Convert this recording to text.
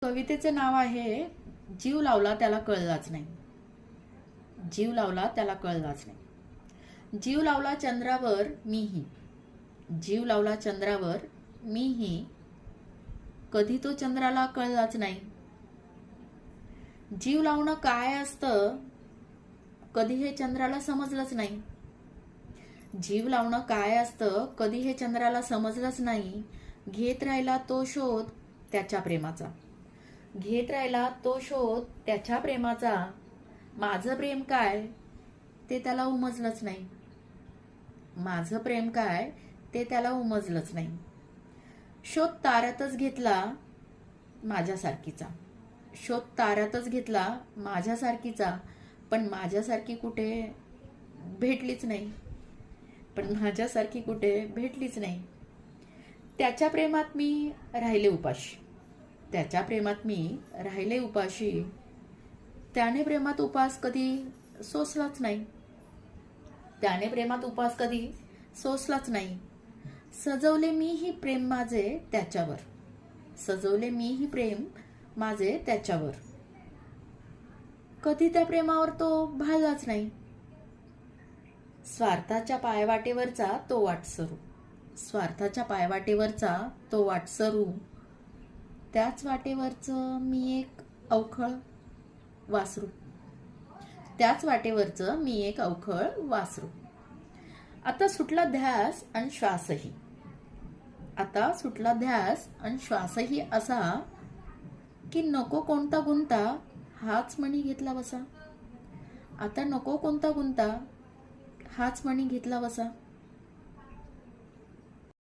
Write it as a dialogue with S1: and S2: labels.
S1: कवितेचे नाव आहे जीव लावला त्याला कळलाच नाही. जीव लावला त्याला कळलाच नाही. जीव लावला चंद्रावर मीही, जीव लावला चंद्रावर मीही, कधी तो चंद्राला कळलाच नाही. जीव लावणं काय असतं कधी हे चंद्राला समजलंच नाही. जीव लावणं काय असतं कधी हे चंद्राला समजलंच नाही. घेत राहिला तो शोध त्याच्या प्रेमाचा, घेत राहिला तो शोध त्याच्या प्रेमाचा. माझं प्रेम काय ते त्याला उमजलंच नाही. माझं प्रेम काय ते त्याला उमजलंच नाही. शोध ताऱ्यातच घेतला माझ्यासारखीचा, शोध ताऱ्यातच घेतला माझ्यासारखीचा. पण माझ्यासारखी कुठे भेटलीच नाही, पण माझ्यासारखी कुठे भेटलीच नाही. त्याच्या प्रेमात मी राहिले उपाशी, त्याच्या प्रेमात मी राहिले उपाशी. त्याने प्रेमात उपास कधी सोसलाच नाही, त्याने प्रेमात उपास कधी सोसलाच नाही. सजवले मी ही प्रेम माझे त्याच्यावर, सजवले मी ही प्रेम माझे त्याच्यावर. कधी त्या प्रेमावर तो भाळलाच नाही. स्वार्थाच्या पायवाटेवरचा तो वाटसरू, स्वार्थाच्या पायवाटेवरचा तो वाटसरू. त्याच वाटेवरचं मी एक अवखळ वासरू, त्याच वाटेवरचं मी एक अवखळ वासरू. आता सुटला ध्यास आणि श्वासही, आता सुटला ध्यास आणि श्वासही असा की नको कोणता गुंता हाच मणी घेतला बसा. आता नको कोणता गुंता हाच मणी घेतला बसा.